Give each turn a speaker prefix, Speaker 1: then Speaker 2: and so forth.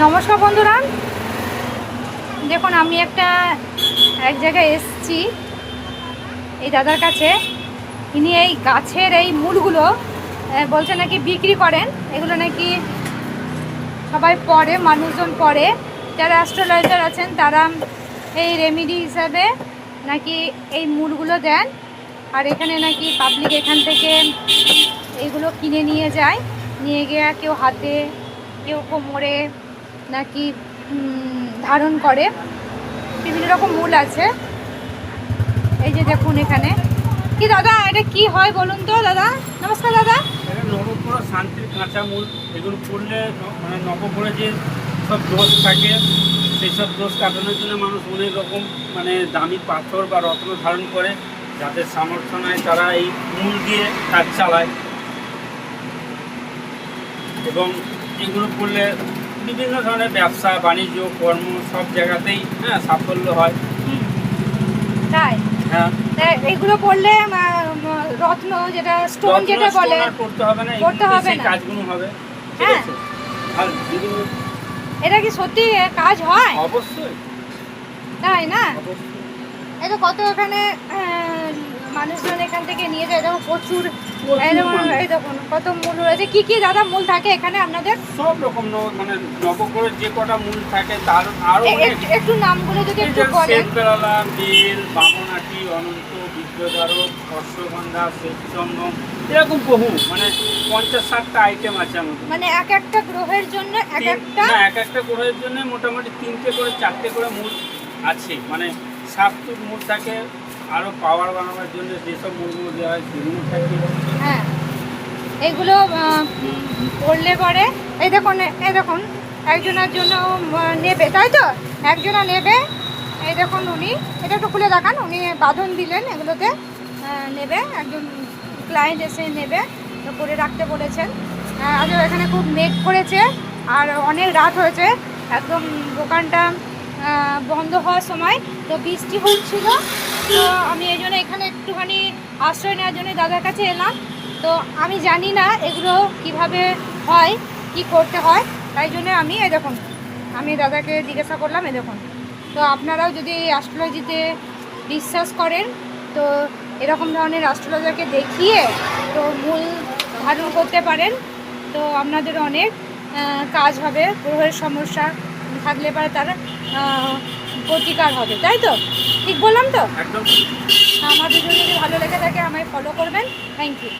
Speaker 1: নমস্কার বন্ধুরা, দেখুন আমি এক জায়গায় এসেছি এই দাদার কাছে। ইনি এই গাছের এই মূলগুলো বলছে নাকি বিক্রি করেন। এগুলো নাকি সবাই পড়ে, মানুষজন পড়ে, যারা অ্যাস্ট্রোলজার আছেন তারা এই রেমেডি হিসাবে নাকি এই মূলগুলো দেন। আর এখানে নাকি পাবলিক এখান থেকে এইগুলো কিনে নিয়ে যায়, নিয়ে গিয়ে কেউ হাতে, কেউ কোমরে নাকি ধারণ করে। বিভিন্ন রকম মূল আছে। এই যে দেখুন এখানে কি দাদা, এটা কি হয় বলুন তো দাদা? নমস্কার দাদা।
Speaker 2: নবগ্রহ শান্তির কাঁচা মূল, এগুলো পড়লে মানে নবগ্রহে যে সব দোষ থাকে সেই সব দোষ কাটানোর জন্য মানুষ অনেক রকম মানে দামি পাথর বা রত্ন ধারণ করে। যাদের সামর্থ্য নাই তারা এই মূল দিয়ে কাজ চালায়, এবং এগুলো করলে বিভিন্ন ধরনের ব্যবসা বাণিজ্য কর্ম সব জায়গাতেই সাফল্য হয়।
Speaker 1: তাই
Speaker 2: হ্যাঁ,
Speaker 1: এইগুলো পড়লে রত্ন যেটা স্টোন যেটা বলে
Speaker 2: করতে হবে না,
Speaker 1: করতে হবে না,
Speaker 2: কাজগুলো হবে। ঠিক
Speaker 1: হ্যাঁ,
Speaker 2: আছে। আর যদি
Speaker 1: এটা কি সত্যি কাজ হয়?
Speaker 2: অবশ্যই,
Speaker 1: তাই না?
Speaker 2: অবশ্যই।
Speaker 1: এই তো কত এখানে মানুষজন এখান থেকে নিয়ে যায়। দেখো প্রচুর, এই দেখুন কত মূল রয়েছে। কি কি দাদা মূল থাকে এখানে আপনাদের?
Speaker 2: সব রকম মানে নবগ্রহের যে কটা মূল থাকে তার আরো
Speaker 1: একটু নামগুলো যদি একটু বলেন।
Speaker 2: শ্বেতবেলা, বেল, বামনাটি, অনন্ত, বিদ্যুদারক, অশ্বগন্ধা, শ্বেতচন্দন, এরকম বহু মানে 50-60টা আইটেম আছে আমাদের।
Speaker 1: মানে এক একটা গ্রহের জন্য এক একটা
Speaker 2: গ্রহের জন্য মোটামুটি 3টে করে 4টে করে মূল আছে। মানে সাত্ত্বিক মূল থাকে, আরো পাওয়ার বানানোর জন্য যেসব মূলগুলো দেওয়া হয় সেগুলো থাকে।
Speaker 1: হ্যাঁ, এইগুলো পড়লে পরে এই দেখুন একজনের জন্য নেবে, তাই তো? একজনা নেবে। এই দেখুন উনি এটা একটু খুলে দেখান। উনি বাঁধন দিলেন, এগুলোতে নেবে, একজন ক্লায়েন্ট এসে নেবে, তো করে রাখতে বলেছেন। আজ এখানে খুব মেঘ করেছে আর অনেক রাত হয়েছে, একদম দোকানটা বন্ধ হওয়ার সময়, তো বৃষ্টি হচ্ছিল। তো আমি এই জন্য এখানে একটুখানি আশ্রয় নেওয়ার জন্য দাদার কাছে এলাম। তো আমি জানি না এগুলো কিভাবে হয়, কি করতে হয়, তাই জন্য আমি আমি দাদাকে জিজ্ঞাসা করলাম। দেখুন, তো আপনারাও যদি অ্যাস্ট্রোলজিতে বিশ্বাস করেন তো এরকম ধরনের অ্যাস্ট্রোলজারকে দেখিয়ে তো মূল ধারণ করতে পারেন, তো আপনাদের অনেক কাজ হবে। গ্রহের সমস্যা থাকলে পরে তার প্রতিকার হবে, তাই তো? ঠিক বললাম তো?
Speaker 2: একদম।
Speaker 1: আমার ভিডিও যদি ভালো লেগে থাকে আমায় ফলো করবেন। Thank you.